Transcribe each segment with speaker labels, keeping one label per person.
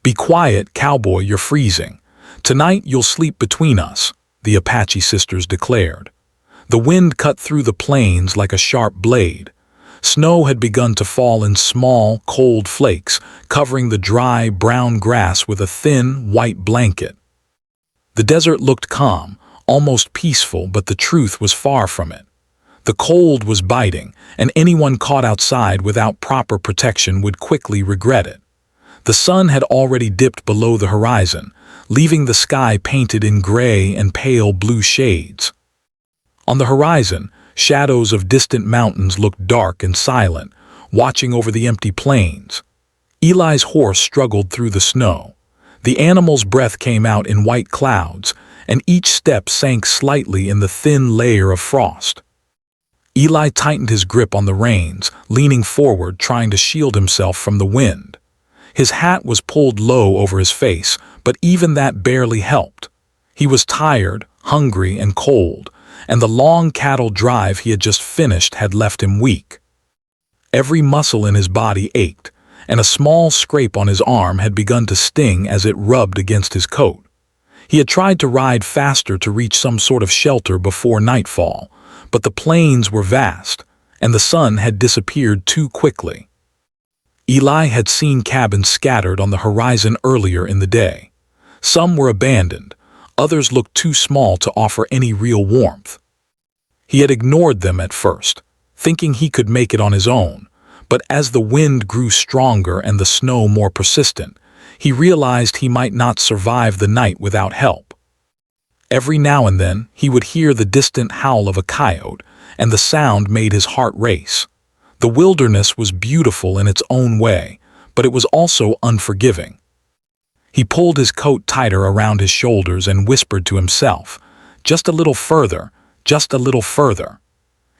Speaker 1: "Be quiet, cowboy, you're freezing. Tonight you'll sleep between us," the Apache sisters declared. The wind cut through the plains like a sharp blade. Snow had begun to fall in small, cold flakes, covering the dry, brown grass with a thin, white blanket. The desert looked calm, almost peaceful, but the truth was far from it. The cold was biting, and anyone caught outside without proper protection would quickly regret it. The sun had already dipped below the horizon, leaving the sky painted in gray and pale blue shades. On the horizon, shadows of distant mountains looked dark and silent, watching over the empty plains. Eli's horse struggled through the snow. The animal's breath came out in white clouds, and each step sank slightly in the thin layer of frost. Eli tightened his grip on the reins, leaning forward, trying to shield himself from the wind. His hat was pulled low over his face, but even that barely helped. He was tired, hungry, and cold, and the long cattle drive he had just finished had left him weak. Every muscle in his body ached, and a small scrape on his arm had begun to sting as it rubbed against his coat. He had tried to ride faster to reach some sort of shelter before nightfall, but the plains were vast, and the sun had disappeared too quickly. Eli had seen cabins scattered on the horizon earlier in the day. Some were abandoned, others looked too small to offer any real warmth. He had ignored them at first, thinking he could make it on his own, but as the wind grew stronger and the snow more persistent, he realized he might not survive the night without help. Every now and then, he would hear the distant howl of a coyote, and the sound made his heart race. The wilderness was beautiful in its own way, but it was also unforgiving. He pulled his coat tighter around his shoulders and whispered to himself, "Just a little further, just a little further."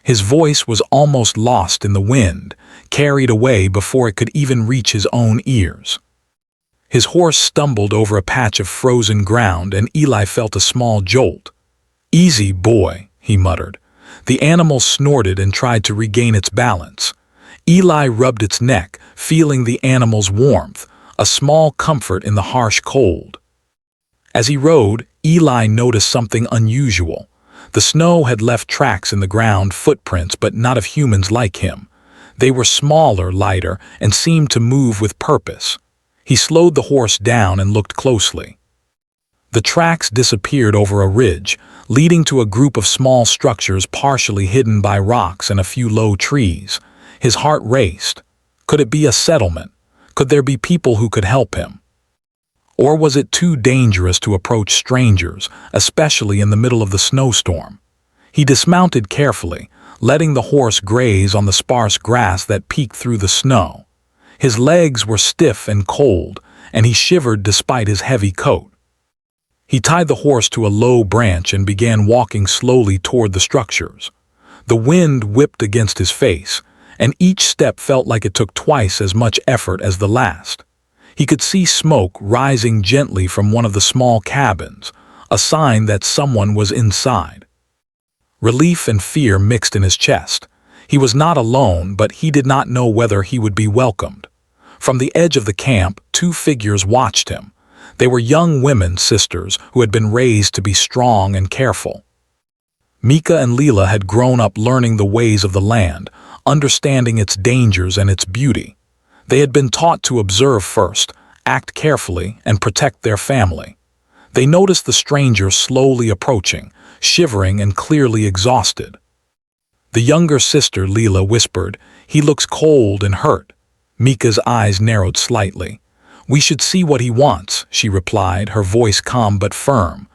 Speaker 1: His voice was almost lost in the wind, carried away before it could even reach his own ears. His horse stumbled over a patch of frozen ground, and Eli felt a small jolt. "Easy, boy," he muttered. The animal snorted and tried to regain its balance. Eli rubbed its neck, feeling the animal's warmth, a small comfort in the harsh cold. As he rode, Eli noticed something unusual. The snow had left tracks in the ground, footprints, but not of humans like him. They were smaller, lighter, and seemed to move with purpose. He slowed the horse down and looked closely. The tracks disappeared over a ridge, leading to a group of small structures partially hidden by rocks and a few low trees. His heart raced. Could it be a settlement? Could there be people who could help him? Or was it too dangerous to approach strangers, especially in the middle of the snowstorm? He dismounted carefully, letting the horse graze on the sparse grass that peeked through the snow. His legs were stiff and cold, and he shivered despite his heavy coat. He tied the horse to a low branch and began walking slowly toward the structures. The wind whipped against his face, and each step felt like it took twice as much effort as the last. He could see smoke rising gently from one of the small cabins, a sign that someone was inside. Relief and fear mixed in his chest. He was not alone, but he did not know whether he would be welcomed. From the edge of the camp, two figures watched him. They were young women sisters who had been raised to be strong and careful. Mika and Leela had grown up learning the ways of the land, understanding its dangers and its beauty. They had been taught to observe first, act carefully, and protect their family. They noticed the stranger slowly approaching, shivering and clearly exhausted. The younger sister, Leela, whispered, "He looks cold and hurt." Mika's eyes narrowed slightly. "We should see what he wants," she replied, her voice calm but firm.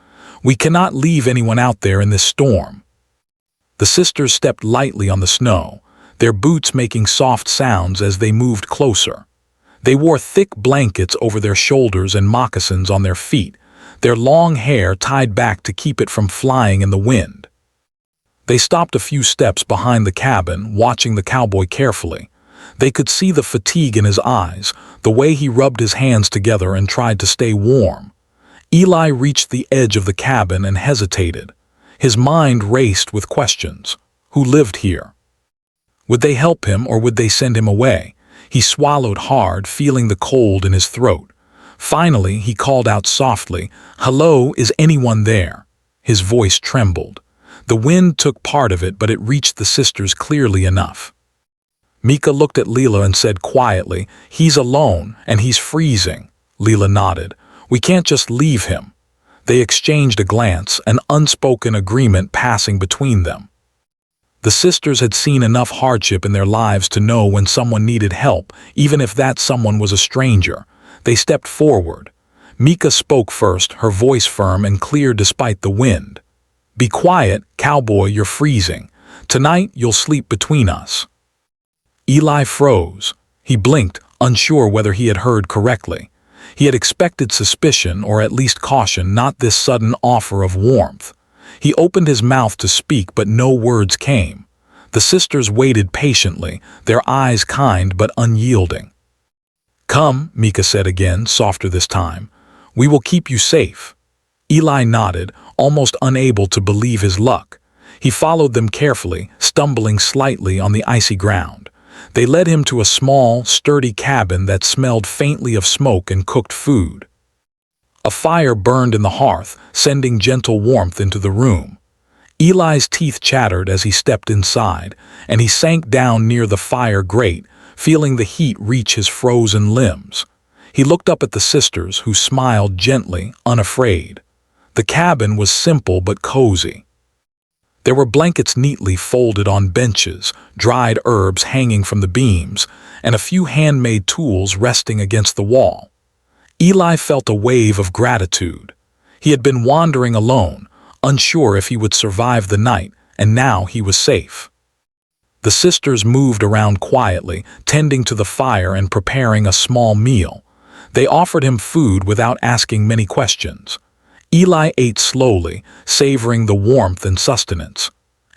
Speaker 1: "We cannot leave anyone out there in this storm." The sisters stepped lightly on the snow, their boots making soft sounds as they moved closer. They wore thick blankets over their shoulders and moccasins on their feet, their long hair tied back to keep it from flying in the wind. They stopped a few steps behind the cabin, watching the cowboy carefully. They could see the fatigue in his eyes, the way he rubbed his hands together and tried to stay warm. Eli reached the edge of the cabin and hesitated. His mind raced with questions. Who lived here? Would they help him or would they send him away? He swallowed hard, feeling the cold in his throat. Finally, he called out softly, "Hello, is anyone there?" His voice trembled. The wind took part of it, but it reached the sisters clearly enough. Mika looked at Leela and said quietly, "He's alone, and he's freezing." Leela nodded. "We can't just leave him." They exchanged a glance, an unspoken agreement passing between them. The sisters had seen enough hardship in their lives to know when someone needed help, even if that someone was a stranger. They stepped forward. Mika spoke first, her voice firm and clear despite the wind. "Be quiet, cowboy, you're freezing. Tonight you'll sleep between us." Eli froze. He blinked, unsure whether he had heard correctly. He had expected suspicion, or at least caution, not this sudden offer of warmth. He opened his mouth to speak, but no words came. The sisters waited patiently, their eyes kind but unyielding. "Come," Mika said again, softer this time. "We will keep you safe." Eli nodded, almost unable to believe his luck. He followed them carefully, stumbling slightly on the icy ground. They led him to a small, sturdy cabin that smelled faintly of smoke and cooked food. A fire burned in the hearth, sending gentle warmth into the room. Eli's teeth chattered as he stepped inside, and he sank down near the fire grate, feeling the heat reach his frozen limbs. He looked up at the sisters, who smiled gently, unafraid. The cabin was simple but cozy. There were blankets neatly folded on benches, dried herbs hanging from the beams, and a few handmade tools resting against the wall. Eli felt a wave of gratitude. He had been wandering alone, unsure if he would survive the night, and now he was safe. The sisters moved around quietly, tending to the fire and preparing a small meal. They offered him food without asking many questions. Eli ate slowly, savoring the warmth and sustenance.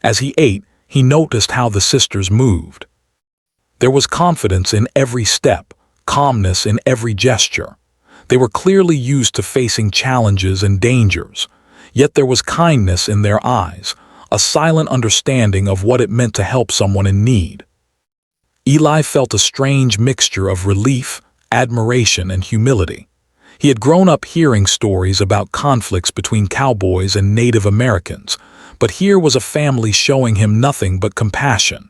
Speaker 1: As he ate, he noticed how the sisters moved. There was confidence in every step, calmness in every gesture. They were clearly used to facing challenges and dangers, yet there was kindness in their eyes, a silent understanding of what it meant to help someone in need. Eli felt a strange mixture of relief, admiration, and humility. He had grown up hearing stories about conflicts between cowboys and Native Americans, but here was a family showing him nothing but compassion.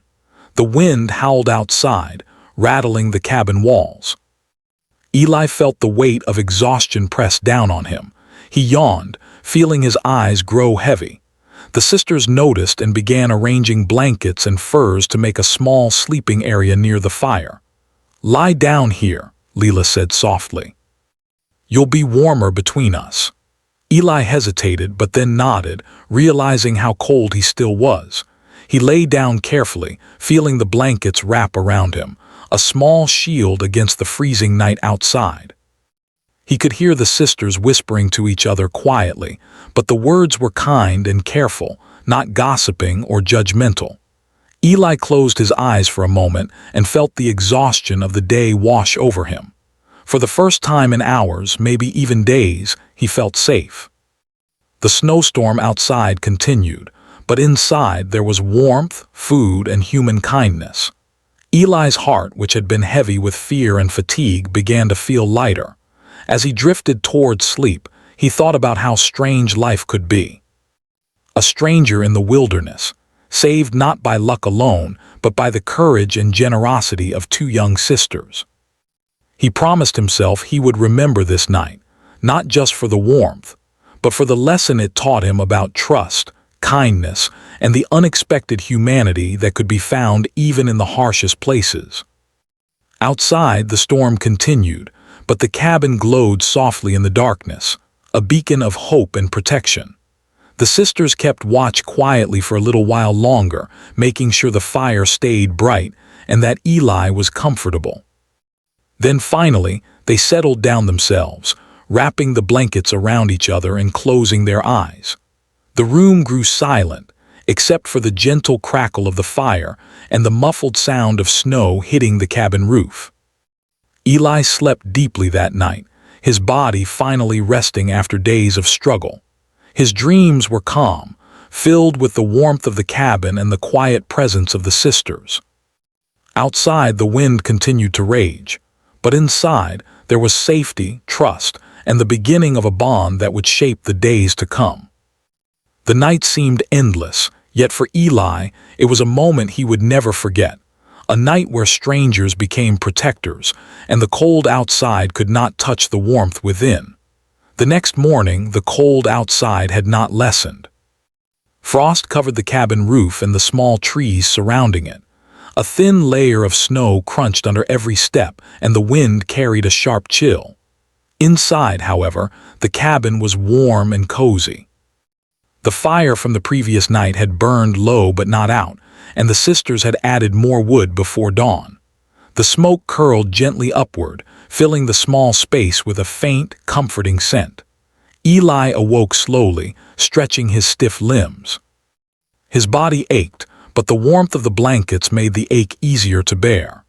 Speaker 1: The wind howled outside, rattling the cabin walls. Eli felt the weight of exhaustion press down on him. He yawned, feeling his eyes grow heavy. The sisters noticed and began arranging blankets and furs to make a small sleeping area near the fire. "Lie down here," Leela said softly. "You'll be warmer between us." Eli hesitated but then nodded, realizing how cold he still was. He lay down carefully, feeling the blankets wrap around him, a small shield against the freezing night outside. He could hear the sisters whispering to each other quietly, but the words were kind and careful, not gossiping or judgmental. Eli closed his eyes for a moment and felt the exhaustion of the day wash over him. For the first time in hours, maybe even days, he felt safe. The snowstorm outside continued, but inside there was warmth, food, and human kindness. Eli's heart, which had been heavy with fear and fatigue, began to feel lighter. As he drifted toward sleep, he thought about how strange life could be. A stranger in the wilderness, saved not by luck alone, but by the courage and generosity of two young sisters. He promised himself he would remember this night, not just for the warmth, but for the lesson it taught him about trust, kindness, and the unexpected humanity that could be found even in the harshest places. Outside, the storm continued, but the cabin glowed softly in the darkness, a beacon of hope and protection. The sisters kept watch quietly for a little while longer, making sure the fire stayed bright and that Eli was comfortable. Then finally, they settled down themselves, wrapping the blankets around each other and closing their eyes. The room grew silent, except for the gentle crackle of the fire and the muffled sound of snow hitting the cabin roof. Eli slept deeply that night, his body finally resting after days of struggle. His dreams were calm, filled with the warmth of the cabin and the quiet presence of the sisters. Outside, the wind continued to rage, but inside, There was safety, trust, and the beginning of a bond that would shape the days to come. The night seemed endless, yet for Eli, it was a moment he would never forget. A night where strangers became protectors, and the cold outside could not touch the warmth within. The next morning, the cold outside had not lessened. Frost covered the cabin roof and the small trees surrounding it. A thin layer of snow crunched under every step, and the wind carried a sharp chill. Inside, however, the cabin was warm and cozy. The fire from the previous night had burned low but not out, and the sisters had added more wood before dawn. The smoke curled gently upward, filling the small space with a faint, comforting scent. Eli awoke slowly, stretching his stiff limbs. His body ached, but the warmth of the blankets made the ache easier to bear.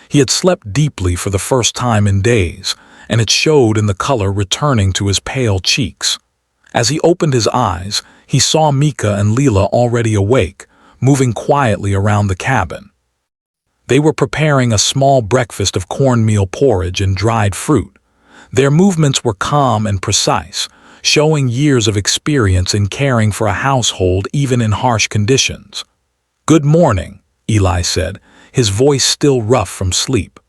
Speaker 1: He had slept deeply for the first time in days, and it showed in the color returning to his pale cheeks. As he opened his eyes, he saw Mika and Leela already awake, moving quietly around the cabin. They were preparing a small breakfast of cornmeal porridge and dried fruit. Their movements were calm and precise, showing years of experience in caring for a household even in harsh conditions. "Good morning," Eli said, his voice still rough from sleep.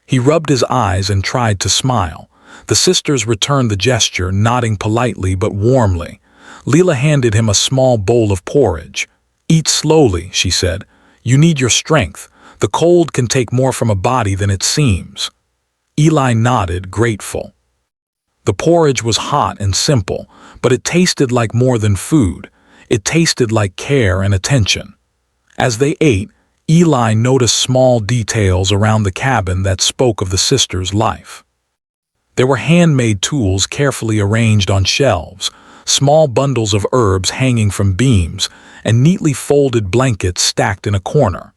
Speaker 1: He rubbed his eyes and tried to smile. The sisters returned the gesture, nodding politely but warmly. Leela handed him a small bowl of porridge. "Eat slowly," she said. "You need your strength. The cold can take more from a body than it seems." Eli nodded, grateful. The porridge was hot and simple, but it tasted like more than food. It tasted like care and attention. As they ate, Eli noticed small details around the cabin that spoke of the sisters' life. There were handmade tools carefully arranged on shelves, small bundles of herbs hanging from beams, and neatly folded blankets stacked in a corner.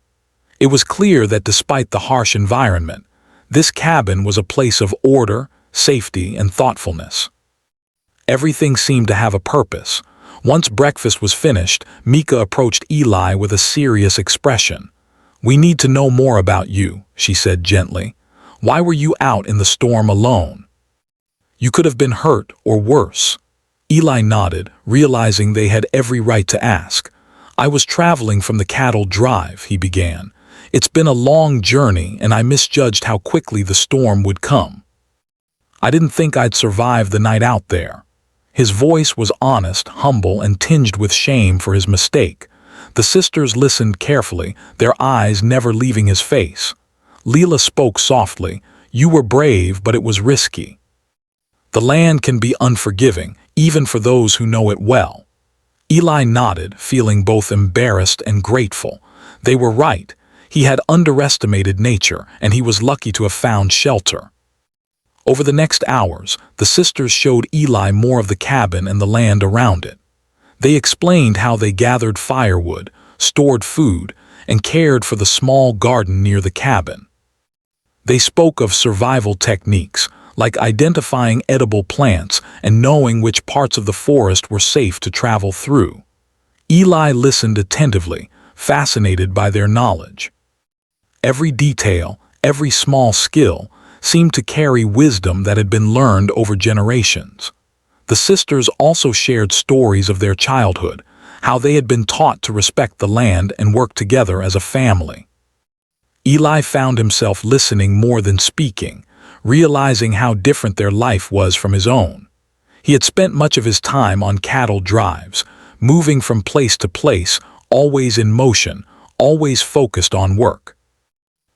Speaker 1: It was clear that despite the harsh environment, this cabin was a place of order, safety, and thoughtfulness. Everything seemed to have a purpose. Once breakfast was finished, Mika approached Eli with a serious expression. "We need to know more about you," she said gently. "Why were you out in the storm alone? You could have been hurt or worse." Eli nodded, realizing they had every right to ask. "I was traveling from the cattle drive," he began. "It's been a long journey, and I misjudged how quickly the storm would come. I didn't think I'd survive the night out there." His voice was honest, humble, and tinged with shame for his mistake. The sisters listened carefully, their eyes never leaving his face. Leela spoke softly. "You were brave, but it was risky. The land can be unforgiving, even for those who know it well." Eli nodded, feeling both embarrassed and grateful. They were right. He had underestimated nature, and he was lucky to have found shelter. Over the next hours, the sisters showed Eli more of the cabin and the land around it. They explained how they gathered firewood, stored food, and cared for the small garden near the cabin. They spoke of survival techniques, like identifying edible plants and knowing which parts of the forest were safe to travel through. Eli listened attentively, fascinated by their knowledge. Every detail, every small skill, seemed to carry wisdom that had been learned over generations. The sisters also shared stories of their childhood, how they had been taught to respect the land and work together as a family. Eli found himself listening more than speaking, realizing how different their life was from his own. He had spent much of his time on cattle drives, moving from place to place, always in motion, always focused on work.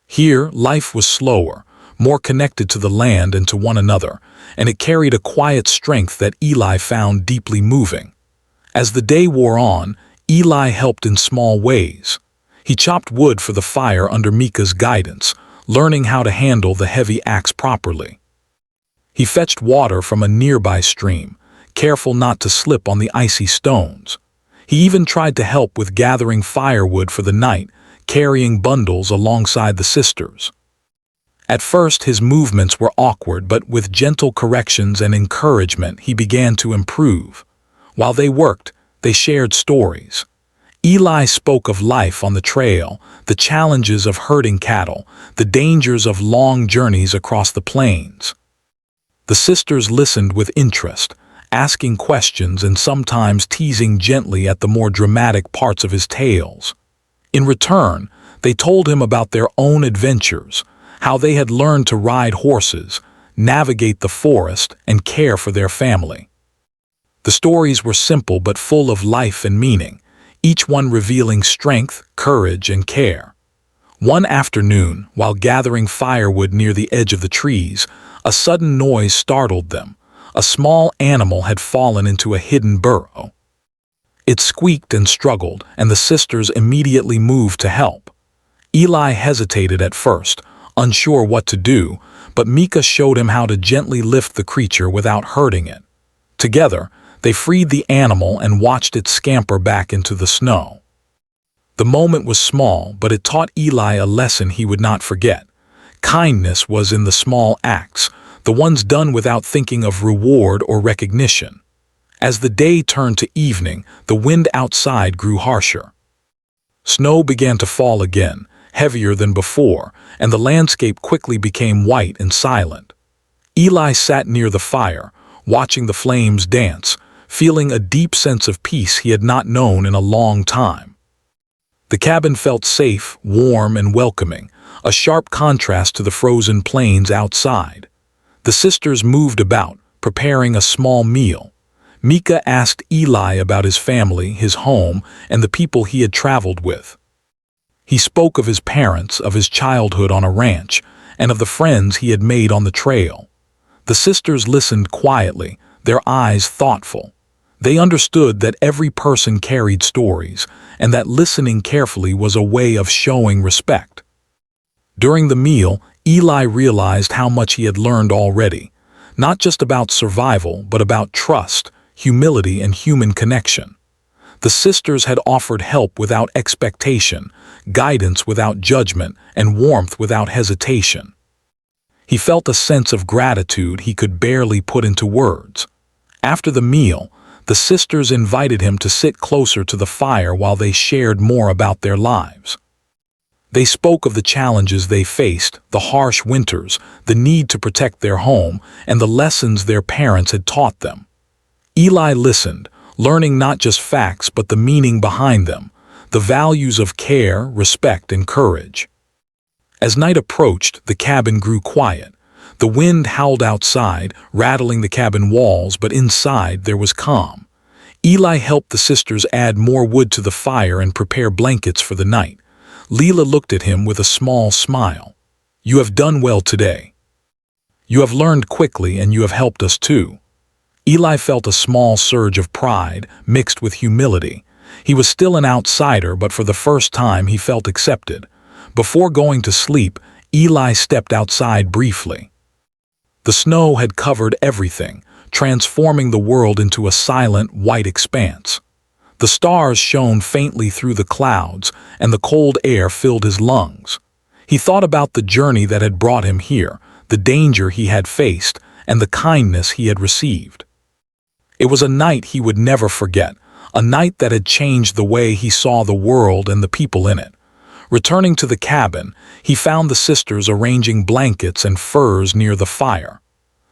Speaker 1: Here, life was slower, more connected to the land and to one another, and it carried a quiet strength that Eli found deeply moving. As the day wore on, Eli helped in small ways. He chopped wood for the fire under Mika's guidance, learning how to handle the heavy axe properly. He fetched water from a nearby stream, careful not to slip on the icy stones. He even tried to help with gathering firewood for the night, carrying bundles alongside the sisters. At first his movements were awkward, but with gentle corrections and encouragement he began to improve. While they worked, they shared stories. Eli spoke of life on the trail, the challenges of herding cattle, the dangers of long journeys across the plains. The sisters listened with interest, asking questions and sometimes teasing gently at the more dramatic parts of his tales. In return, they told him about their own adventures, how they had learned to ride horses, navigate the forest, and care for their family. The stories were simple but full of life and meaning, each one revealing strength, courage, and care. One afternoon, while gathering firewood near the edge of the trees, a sudden noise startled them. A small animal had fallen into a hidden burrow. It squeaked and struggled, and the sisters immediately moved to help. Eli hesitated at first, unsure what to do, but Micah showed him how to gently lift the creature without hurting it. Together, they freed the animal and watched it scamper back into the snow. The moment was small, but it taught Eli a lesson he would not forget. Kindness was in the small acts, the ones done without thinking of reward or recognition. As the day turned to evening, the wind outside grew harsher. Snow began to fall again, heavier than before, and the landscape quickly became white and silent. Eli sat near the fire, watching the flames dance, feeling a deep sense of peace he had not known in a long time. The cabin felt safe, warm, and welcoming, a sharp contrast to the frozen plains outside. The sisters moved about, preparing a small meal. Micah asked Eli about his family, his home, and the people he had traveled with. He spoke of his parents, of his childhood on a ranch, and of the friends he had made on the trail. The sisters listened quietly, their eyes thoughtful. They understood that every person carried stories, and that listening carefully was a way of showing respect. During the meal, Eli realized how much he had learned already, not just about survival, but about trust, humility, and human connection. The sisters had offered help without expectation, guidance without judgment, and warmth without hesitation. He felt a sense of gratitude he could barely put into words. After the meal, the sisters invited him to sit closer to the fire while they shared more about their lives. They spoke of the challenges they faced, the harsh winters, the need to protect their home, and the lessons their parents had taught them. Eli listened, learning not just facts but the meaning behind them, the values of care, respect, and courage. As night approached, the cabin grew quiet. The wind howled outside, rattling the cabin walls, but inside there was calm. Eli helped the sisters add more wood to the fire and prepare blankets for the night. Leela looked at him with a small smile. "You have done well today. You have learned quickly and you have helped us too." Eli felt a small surge of pride, mixed with humility. He was still an outsider, but for the first time he felt accepted. Before going to sleep, Eli stepped outside briefly. The snow had covered everything, transforming the world into a silent, white expanse. The stars shone faintly through the clouds, and the cold air filled his lungs. He thought about the journey that had brought him here, the danger he had faced, and the kindness he had received. It was a night he would never forget, a night that had changed the way he saw the world and the people in it. Returning to the cabin, he found the sisters arranging blankets and furs near the fire.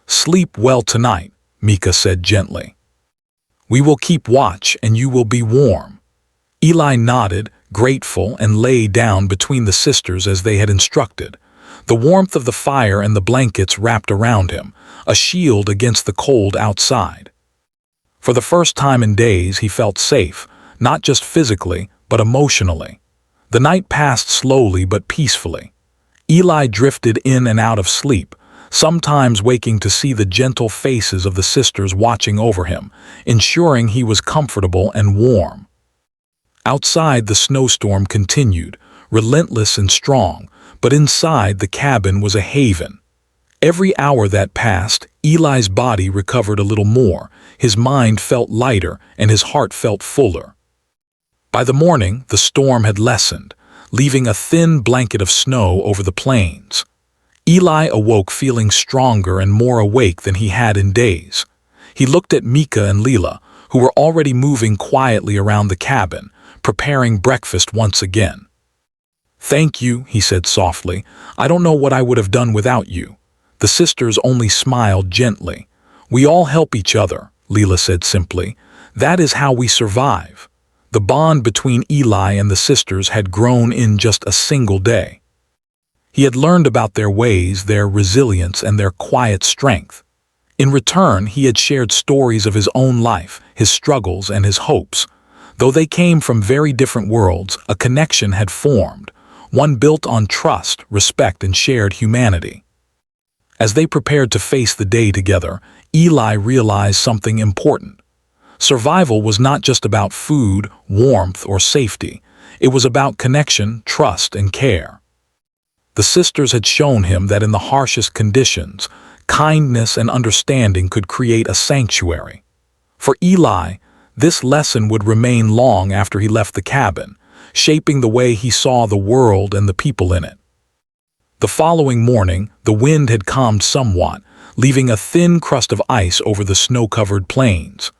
Speaker 1: "Sleep well tonight," Micah said gently. "We will keep watch and you will be warm." Eli nodded, grateful, and lay down between the sisters as they had instructed. The warmth of the fire and the blankets wrapped around him, a shield against the cold outside. For the first time in days, he felt safe, not just physically, but emotionally. The night passed slowly but peacefully. Eli drifted in and out of sleep, sometimes waking to see the gentle faces of the sisters watching over him, ensuring he was comfortable and warm. Outside, the snowstorm continued, relentless and strong, but inside the cabin was a haven. Every hour that passed, Eli's body recovered a little more, his mind felt lighter, and his heart felt fuller. By the morning, the storm had lessened, leaving a thin blanket of snow over the plains. Eli awoke feeling stronger and more awake than he had in days. He looked at Micah and Leela, who were already moving quietly around the cabin, preparing breakfast once again. "Thank you," he said softly. "I don't know what I would have done without you." The sisters only smiled gently. "We all help each other," Leela said simply. "That is how we survive." The bond between Eli and the sisters had grown in just a single day. He had learned about their ways, their resilience, and their quiet strength. In return, he had shared stories of his own life, his struggles, and his hopes. Though they came from very different worlds, a connection had formed, one built on trust, respect, and shared humanity. As they prepared to face the day together, Eli realized something important. Survival was not just about food, warmth, or safety. It was about connection, trust, and care. The sisters had shown him that in the harshest conditions, kindness and understanding could create a sanctuary. For Eli, this lesson would remain long after he left the cabin, shaping the way he saw the world and the people in it. The following morning, the wind had calmed somewhat, leaving a thin crust of ice over the snow-covered plains.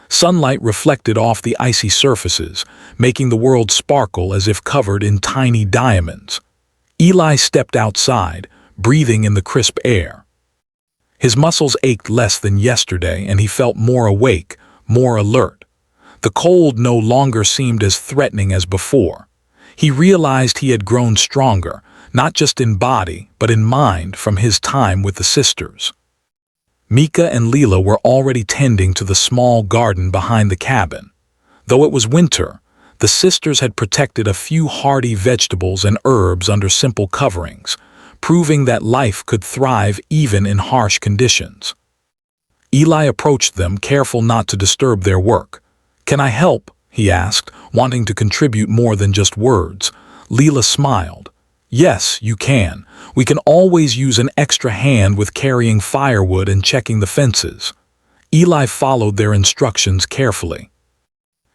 Speaker 1: Sunlight reflected off the icy surfaces, making the world sparkle as if covered in tiny diamonds. Eli stepped outside, breathing in the crisp air. His muscles ached less than yesterday, and he felt more awake, more alert. The cold no longer seemed as threatening as before. He realized he had grown stronger, not just in body, but in mind from his time with the sisters. Mika and Leela were already tending to the small garden behind the cabin. Though it was winter, the sisters had protected a few hardy vegetables and herbs under simple coverings, proving that life could thrive even in harsh conditions. Eli approached them, careful not to disturb their work. "Can I help?" he asked, wanting to contribute more than just words. Leela smiled. "Yes, you can. We can always use an extra hand with carrying firewood and checking the fences." Eli followed their instructions carefully.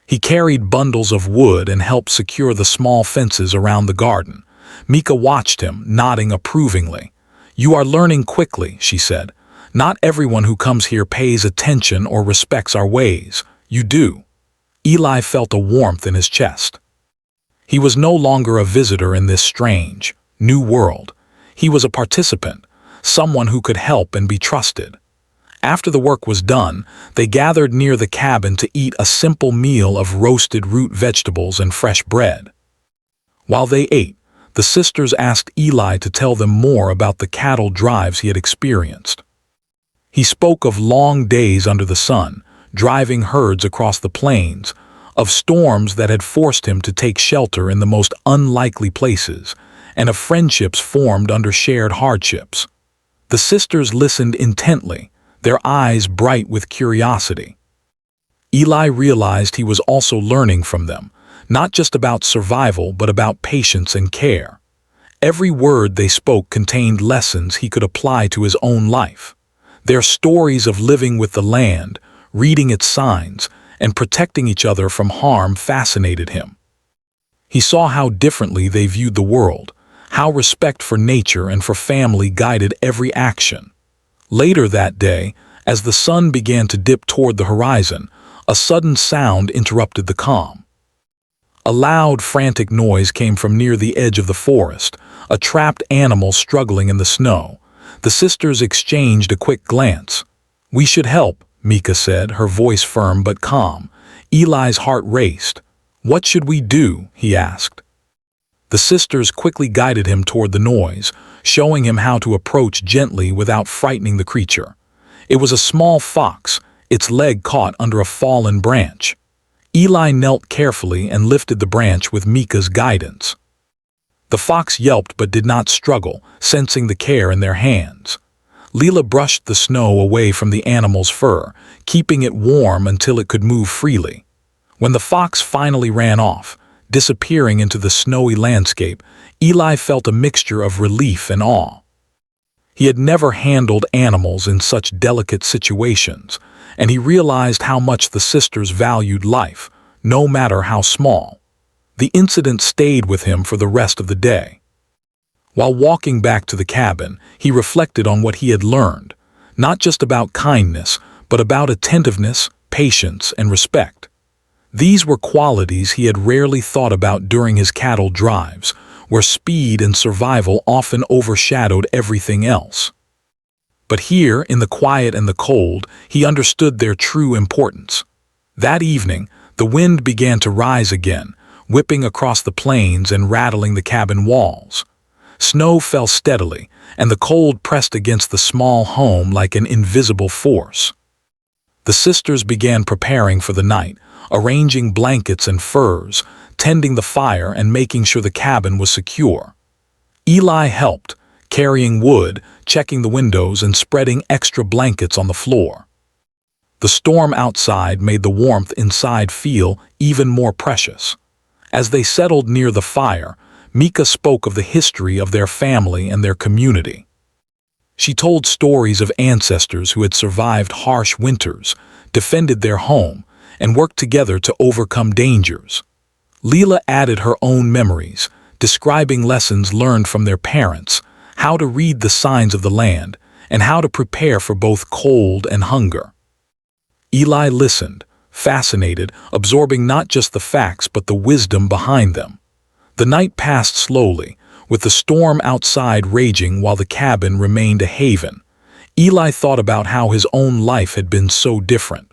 Speaker 1: He carried bundles of wood and helped secure the small fences around the garden. Mika watched him, nodding approvingly. "You are learning quickly," she said. "Not everyone who comes here pays attention or respects our ways. You do." Eli felt a warmth in his chest. He was no longer a visitor in this strange, new world. He was a participant, someone who could help and be trusted. After the work was done, they gathered near the cabin to eat a simple meal of roasted root vegetables and fresh bread. While they ate, the sisters asked Eli to tell them more about the cattle drives he had experienced. He spoke of long days under the sun, driving herds across the plains, of storms that had forced him to take shelter in the most unlikely places, and of friendships formed under shared hardships. The sisters listened intently, their eyes bright with curiosity. Eli realized he was also learning from them, not just about survival but about patience and care. Every word they spoke contained lessons he could apply to his own life. Their stories of living with the land, reading its signs, and protecting each other from harm fascinated him. He saw how differently they viewed the world, how respect for nature and for family guided every action. Later that day, as the sun began to dip toward the horizon, a sudden sound interrupted the calm. A loud, frantic noise came from near the edge of the forest, a trapped animal struggling in the snow. The sisters exchanged a quick glance. "We should help," Mika said, her voice firm but calm. Eli's heart raced. "What should we do?" he asked. The sisters quickly guided him toward the noise, showing him how to approach gently without frightening the creature. It was a small fox, its leg caught under a fallen branch. Eli knelt carefully and lifted the branch with Mika's guidance. The fox yelped but did not struggle, sensing the care in their hands. Leela brushed the snow away from the animal's fur, keeping it warm until it could move freely. When the fox finally ran off, disappearing into the snowy landscape, Eli felt a mixture of relief and awe. He had never handled animals in such delicate situations, and he realized how much the sisters valued life, no matter how small. The incident stayed with him for the rest of the day. While walking back to the cabin, he reflected on what he had learned, not just about kindness, but about attentiveness, patience, and respect. These were qualities he had rarely thought about during his cattle drives, where speed and survival often overshadowed everything else. But here, in the quiet and the cold, he understood their true importance. That evening, the wind began to rise again, whipping across the plains and rattling the cabin walls. Snow fell steadily, and the cold pressed against the small home like an invisible force. The sisters began preparing for the night, arranging blankets and furs, tending the fire and making sure the cabin was secure. Eli helped, carrying wood, checking the windows and spreading extra blankets on the floor. The storm outside made the warmth inside feel even more precious. As they settled near the fire, Mika spoke of the history of their family and their community. She told stories of ancestors who had survived harsh winters, defended their home, and worked together to overcome dangers. Leela added her own memories, describing lessons learned from their parents, how to read the signs of the land, and how to prepare for both cold and hunger. Eli listened, fascinated, absorbing not just the facts but the wisdom behind them. The night passed slowly, with the storm outside raging while the cabin remained a haven. Eli thought about how his own life had been so different.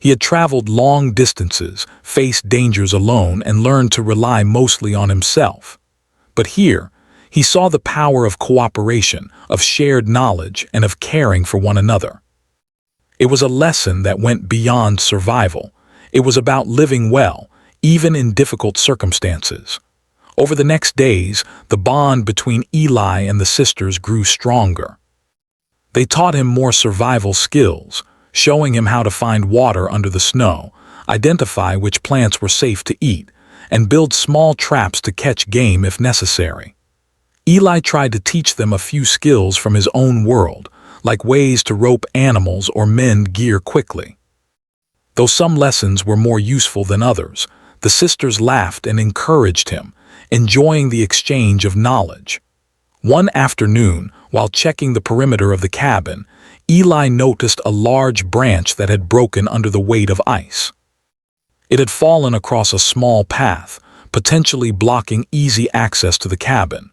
Speaker 1: He had traveled long distances, faced dangers alone, and learned to rely mostly on himself. But here, he saw the power of cooperation, of shared knowledge, and of caring for one another. It was a lesson that went beyond survival. It was about living well, even in difficult circumstances. Over the next days, the bond between Eli and the sisters grew stronger. They taught him more survival skills, showing him how to find water under the snow, identify which plants were safe to eat, and build small traps to catch game if necessary. Eli tried to teach them a few skills from his own world, like ways to rope animals or mend gear quickly. Though some lessons were more useful than others, the sisters laughed and encouraged him, enjoying the exchange of knowledge. One afternoon, while checking the perimeter of the cabin, Eli noticed a large branch that had broken under the weight of ice. It had fallen across a small path, potentially blocking easy access to the cabin.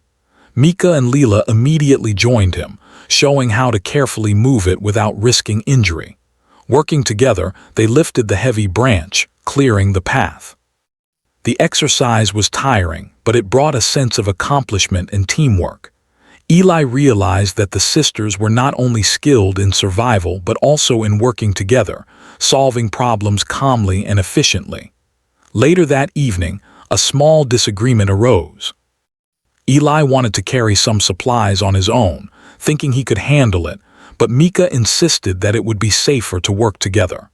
Speaker 1: Mika and Leela immediately joined him, showing how to carefully move it without risking injury. Working together, they lifted the heavy branch, clearing the path. The exercise was tiring, but it brought a sense of accomplishment and teamwork. Eli realized that the sisters were not only skilled in survival but also in working together, solving problems calmly and efficiently. Later that evening, a small disagreement arose. Eli wanted to carry some supplies on his own, thinking he could handle it, but Mika insisted that it would be safer to work together.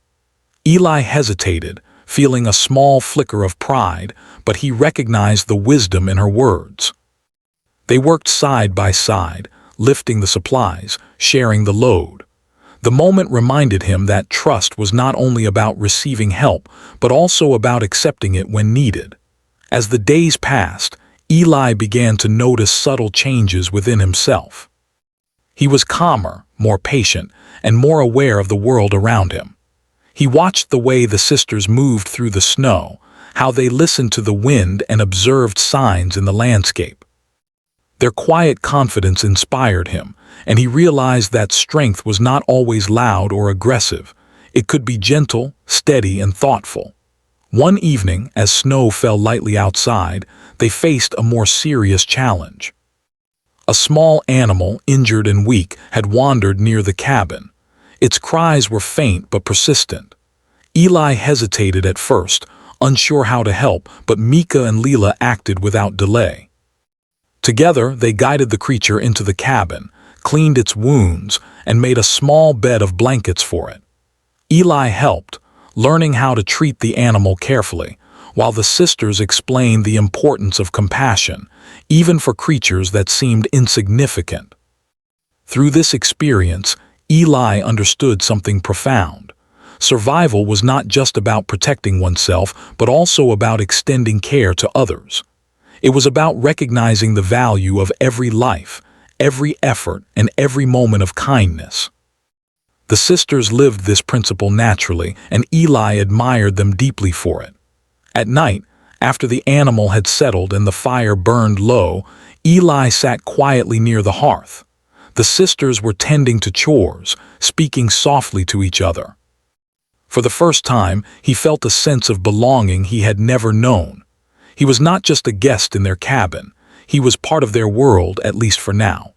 Speaker 1: Eli hesitated, feeling a small flicker of pride, but he recognized the wisdom in her words. They worked side by side, lifting the supplies, sharing the load. The moment reminded him that trust was not only about receiving help, but also about accepting it when needed. As the days passed, Eli began to notice subtle changes within himself. He was calmer, more patient, and more aware of the world around him. He watched the way the sisters moved through the snow, how they listened to the wind and observed signs in the landscape. Their quiet confidence inspired him, and he realized that strength was not always loud or aggressive. It could be gentle, steady, and thoughtful. One evening, as snow fell lightly outside, they faced a more serious challenge. A small animal, injured and weak, had wandered near the cabin. Its cries were faint but persistent. Eli hesitated at first, unsure how to help, but Mika and Leela acted without delay. Together, they guided the creature into the cabin, cleaned its wounds, and made a small bed of blankets for it. Eli helped, learning how to treat the animal carefully, while the sisters explained the importance of compassion, even for creatures that seemed insignificant. Through this experience, Eli understood something profound. Survival was not just about protecting oneself, but also about extending care to others. It was about recognizing the value of every life, every effort, and every moment of kindness. The sisters lived this principle naturally, and Eli admired them deeply for it. At night, after the animal had settled and the fire burned low, Eli sat quietly near the hearth. The sisters were tending to chores, speaking softly to each other. For the first time, he felt a sense of belonging he had never known. He was not just a guest in their cabin, he was part of their world, at least for now.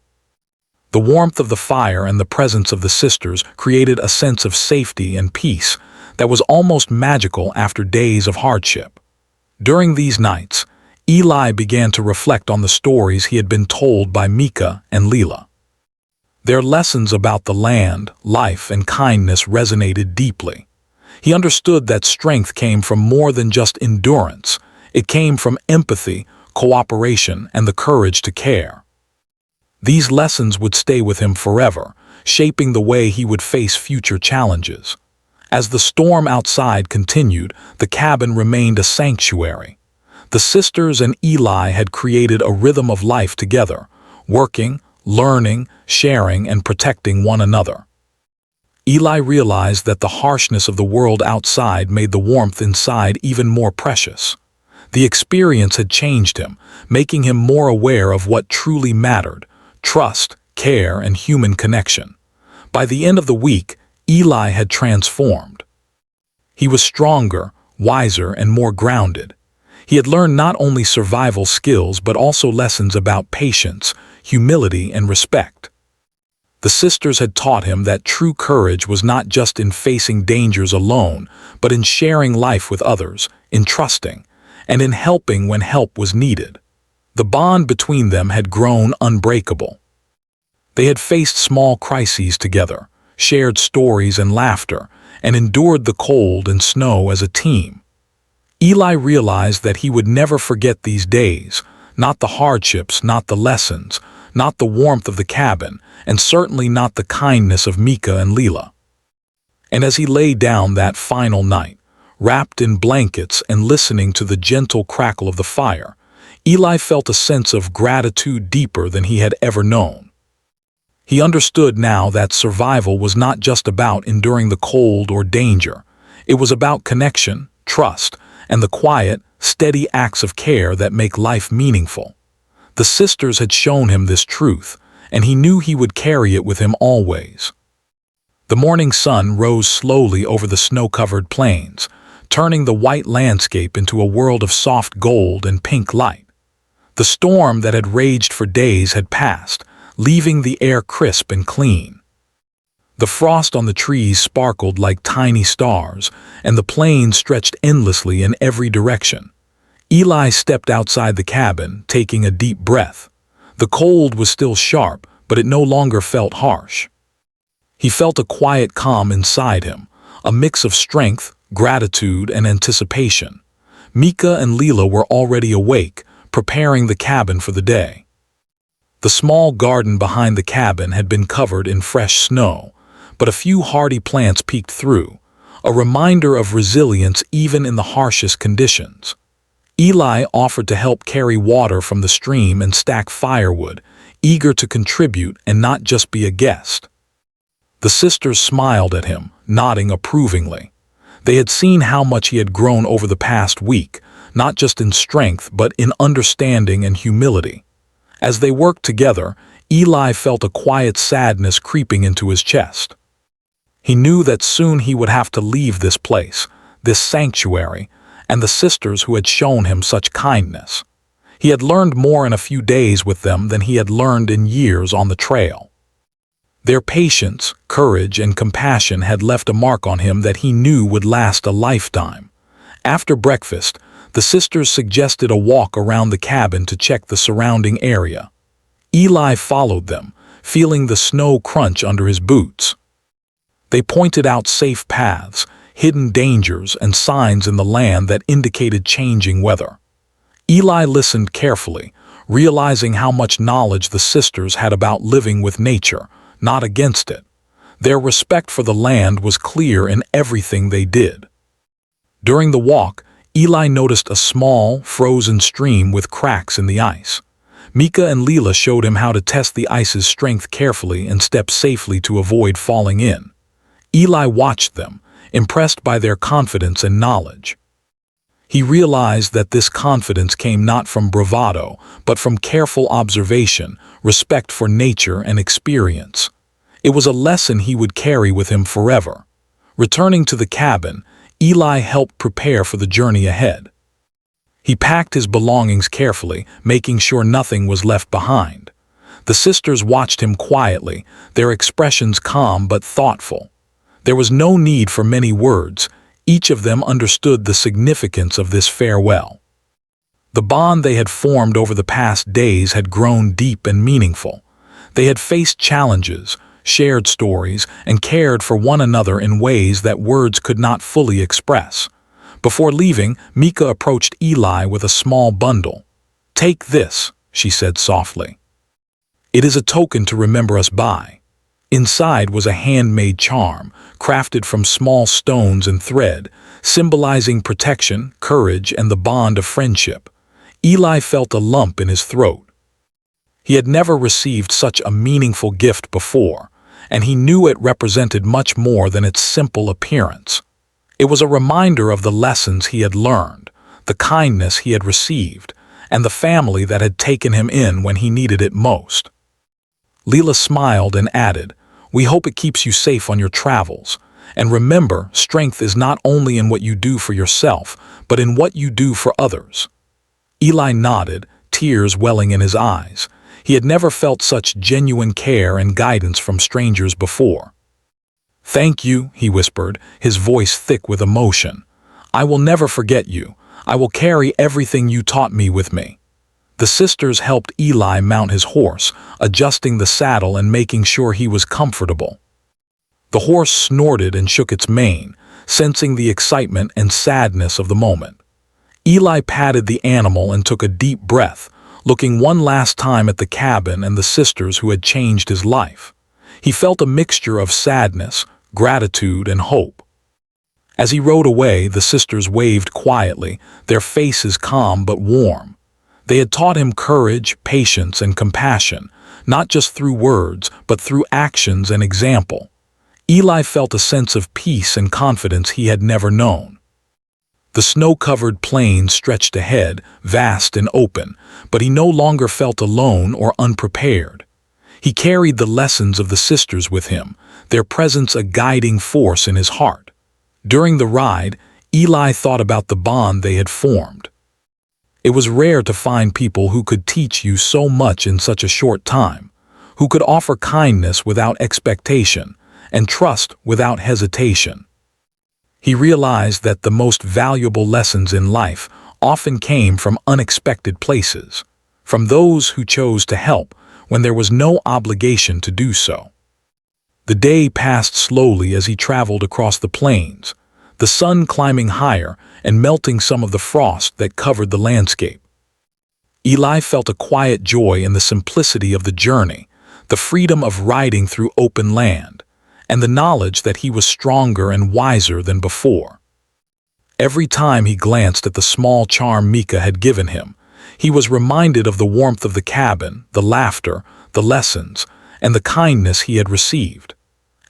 Speaker 1: The warmth of the fire and the presence of the sisters created a sense of safety and peace that was almost magical after days of hardship. During these nights, Eli began to reflect on the stories he had been told by Micah and Leela. Their lessons about the land, life, and kindness resonated deeply. He understood that strength came from more than just endurance. It came from empathy, cooperation, and the courage to care. These lessons would stay with him forever, shaping the way he would face future challenges. As the storm outside continued, the cabin remained a sanctuary. The sisters and Eli had created a rhythm of life together, working, learning, sharing, and protecting one another. Eli realized that the harshness of the world outside made the warmth inside even more precious. The experience had changed him, making him more aware of what truly mattered: trust, care, and human connection. By the end of the week, Eli had transformed. He was stronger, wiser, and more grounded. He had learned not only survival skills but also lessons about patience, humility, and respect. The sisters had taught him that true courage was not just in facing dangers alone, but in sharing life with others, in trusting, and in helping when help was needed. The bond between them had grown unbreakable. They had faced small crises together, shared stories and laughter, and endured the cold and snow as a team. Eli realized that he would never forget these days, not the hardships, not the lessons, not the warmth of the cabin, and certainly not the kindness of Micah and Leela. And as he lay down that final night, wrapped in blankets and listening to the gentle crackle of the fire, Eli felt a sense of gratitude deeper than he had ever known. He understood now that survival was not just about enduring the cold or danger. It was about connection, trust, and the quiet, steady acts of care that make life meaningful. The sisters had shown him this truth, and he knew he would carry it with him always. The morning sun rose slowly over the snow-covered plains, turning the white landscape into a world of soft gold and pink light. The storm that had raged for days had passed, leaving the air crisp and clean. The frost on the trees sparkled like tiny stars, and the plains stretched endlessly in every direction. Eli stepped outside the cabin, taking a deep breath. The cold was still sharp, but it no longer felt harsh. He felt a quiet calm inside him, a mix of strength, gratitude, and anticipation. Micah and Leela were already awake, preparing the cabin for the day. The small garden behind the cabin had been covered in fresh snow, but a few hardy plants peeked through, a reminder of resilience even in the harshest conditions. Eli offered to help carry water from the stream and stack firewood, eager to contribute and not just be a guest. The sisters smiled at him, nodding approvingly. They had seen how much he had grown over the past week, not just in strength but in understanding and humility. As they worked together, Eli felt a quiet sadness creeping into his chest. He knew that soon he would have to leave this place, this sanctuary, and the sisters who had shown him such kindness. He had learned more in a few days with them than he had learned in years on the trail. Their patience, courage, and compassion had left a mark on him that he knew would last a lifetime. After breakfast, the sisters suggested a walk around the cabin to check the surrounding area. Eli followed them, feeling the snow crunch under his boots. They pointed out safe paths, hidden dangers, and signs in the land that indicated changing weather. Eli listened carefully, realizing how much knowledge the sisters had about living with nature, not against it. Their respect for the land was clear in everything they did. During the walk, Eli noticed a small, frozen stream with cracks in the ice. Micah and Leela showed him how to test the ice's strength carefully and step safely to avoid falling in. Eli watched them, impressed by their confidence and knowledge. He realized that this confidence came not from bravado, but from careful observation, respect for nature, and experience. It was a lesson he would carry with him forever. Returning to the cabin, Eli helped prepare for the journey ahead. He packed his belongings carefully, making sure nothing was left behind. The sisters watched him quietly, their expressions calm but thoughtful. There was no need for many words. Each of them understood the significance of this farewell. The bond they had formed over the past days had grown deep and meaningful. They had faced challenges, shared stories, and cared for one another in ways that words could not fully express. Before leaving, Mika approached Eli with a small bundle. "Take this," she said softly. "It is a token to remember us by." Inside was a handmade charm, crafted from small stones and thread, symbolizing protection, courage, and the bond of friendship. Eli felt a lump in his throat. He had never received such a meaningful gift before, and he knew it represented much more than its simple appearance. It was a reminder of the lessons he had learned, the kindness he had received, and the family that had taken him in when he needed it most. Leela smiled and added, "We hope it keeps you safe on your travels. And remember, strength is not only in what you do for yourself, but in what you do for others." Eli nodded, tears welling in his eyes. He had never felt such genuine care and guidance from strangers before. "Thank you," he whispered, his voice thick with emotion. "I will never forget you. I will carry everything you taught me with me." The sisters helped Eli mount his horse, adjusting the saddle and making sure he was comfortable. The horse snorted and shook its mane, sensing the excitement and sadness of the moment. Eli patted the animal and took a deep breath, looking one last time at the cabin and the sisters who had changed his life. He felt a mixture of sadness, gratitude, and hope. As he rode away, the sisters waved quietly, their faces calm but warm. They had taught him courage, patience, and compassion, not just through words, but through actions and example. Eli felt a sense of peace and confidence he had never known. The snow-covered plains stretched ahead, vast and open, but he no longer felt alone or unprepared. He carried the lessons of the sisters with him, their presence a guiding force in his heart. During the ride, Eli thought about the bond they had formed. It was rare to find people who could teach you so much in such a short time, who could offer kindness without expectation and trust without hesitation. He realized that the most valuable lessons in life often came from unexpected places, from those who chose to help when there was no obligation to do so. The day passed slowly as he traveled across the plains, the sun climbing higher and melting some of the frost that covered the landscape. Eli felt a quiet joy in the simplicity of the journey, the freedom of riding through open land, and the knowledge that he was stronger and wiser than before. Every time he glanced at the small charm Mika had given him, he was reminded of the warmth of the cabin, the laughter, the lessons, and the kindness he had received.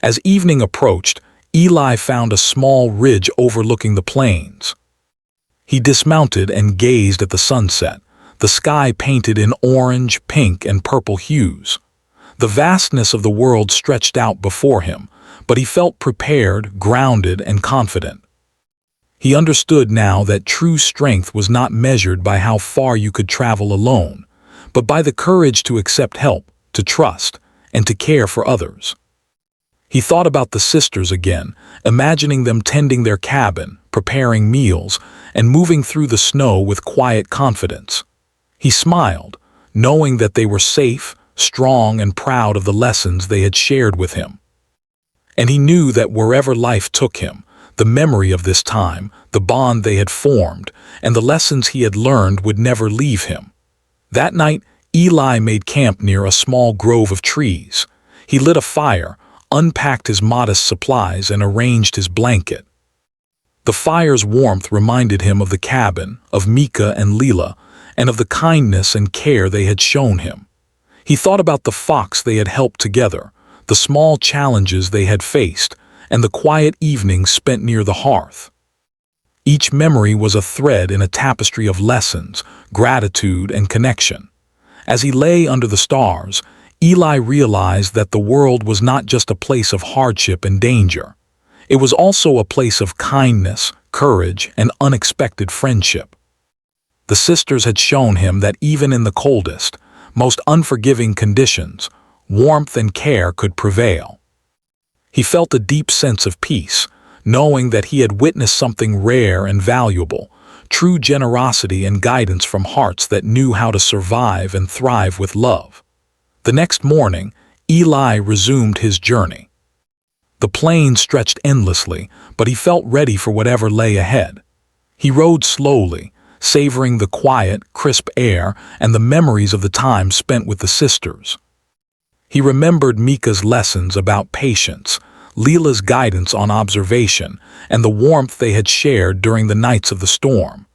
Speaker 1: As evening approached, Eli found a small ridge overlooking the plains. He dismounted and gazed at the sunset, the sky painted in orange, pink, and purple hues. The vastness of the world stretched out before him, but he felt prepared, grounded, and confident. He understood now that true strength was not measured by how far you could travel alone, but by the courage to accept help, to trust, and to care for others. He thought about the sisters again, imagining them tending their cabin, preparing meals, and moving through the snow with quiet confidence. He smiled, knowing that they were safe, strong, and proud of the lessons they had shared with him. And he knew that wherever life took him, the memory of this time, the bond they had formed, and the lessons he had learned would never leave him. That night, Eli made camp near a small grove of trees. He lit a fire, unpacked his modest supplies, and arranged his blanket. The fire's warmth reminded him of the cabin, of Mika and Leela, and of the kindness and care they had shown him. He thought about the fox they had helped together, the small challenges they had faced, and the quiet evenings spent near the hearth. Each memory was a thread in a tapestry of lessons, gratitude, and connection. As he lay under the stars, Eli realized that the world was not just a place of hardship and danger. It was also a place of kindness, courage, and unexpected friendship. The sisters had shown him that even in the coldest, most unforgiving conditions, warmth and care could prevail. He felt a deep sense of peace, knowing that he had witnessed something rare and valuable, true generosity and guidance from hearts that knew how to survive and thrive with love. The next morning, Eli resumed his journey. The plain stretched endlessly, but he felt ready for whatever lay ahead. He rode slowly, savoring the quiet, crisp air and the memories of the time spent with the sisters. He remembered Mika's lessons about patience, Leela's guidance on observation, and the warmth they had shared during the nights of the storm.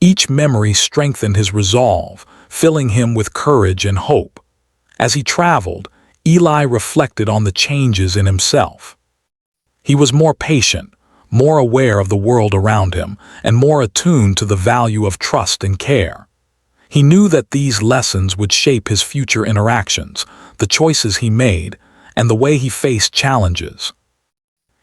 Speaker 1: Each memory strengthened his resolve, filling him with courage and hope. As he traveled, Eli reflected on the changes in himself. He was more patient, more aware of the world around him, and more attuned to the value of trust and care. He knew that these lessons would shape his future interactions, the choices he made, and the way he faced challenges.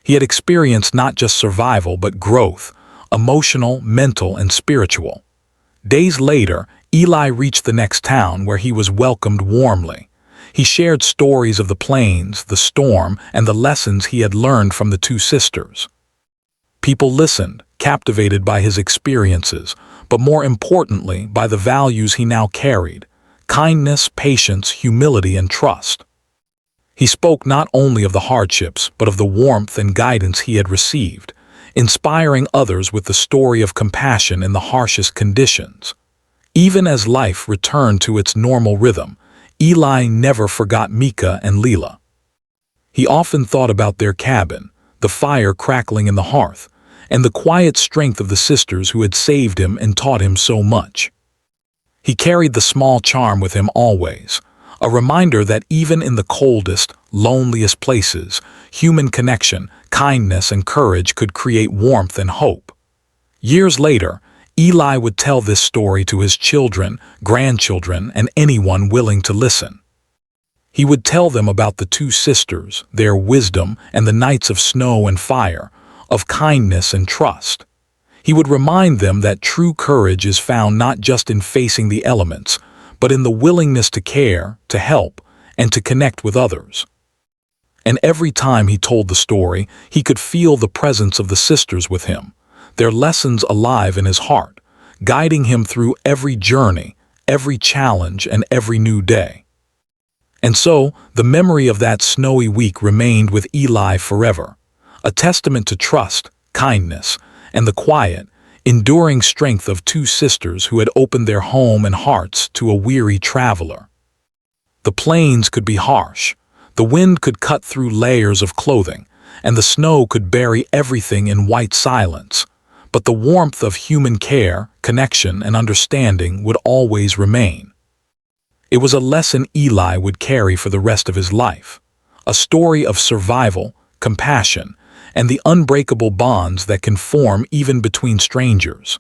Speaker 1: He had experienced not just survival but growth, emotional, mental, and spiritual. Days later, Eli reached the next town where he was welcomed warmly. He shared stories of the plains, the storm, and the lessons he had learned from the two sisters. People listened, captivated by his experiences, but more importantly by the values he now carried: kindness, patience, humility, and trust. He spoke not only of the hardships but of the warmth and guidance he had received, inspiring others with the story of compassion in the harshest conditions. Even as life returned to its normal rhythm, Eli never forgot Mika and Leela. He often thought about their cabin, the fire crackling in the hearth, and the quiet strength of the sisters who had saved him and taught him so much. He carried the small charm with him always, a reminder that even in the coldest, loneliest places, human connection, kindness, and courage could create warmth and hope. Years later, Eli would tell this story to his children, grandchildren, and anyone willing to listen. He would tell them about the two sisters, their wisdom, and the nights of snow and fire, of kindness and trust. He would remind them that true courage is found not just in facing the elements, but in the willingness to care, to help, and to connect with others. And every time he told the story, he could feel the presence of the sisters with him, their lessons alive in his heart, guiding him through every journey, every challenge, and every new day. And so, the memory of that snowy week remained with Eli forever, a testament to trust, kindness, and the quiet, enduring strength of two sisters who had opened their home and hearts to a weary traveler. The plains could be harsh, the wind could cut through layers of clothing, and the snow could bury everything in white silence, but the warmth of human care, connection, and understanding would always remain. It was a lesson Eli would carry for the rest of his life, a story of survival, compassion, and the unbreakable bonds that can form even between strangers.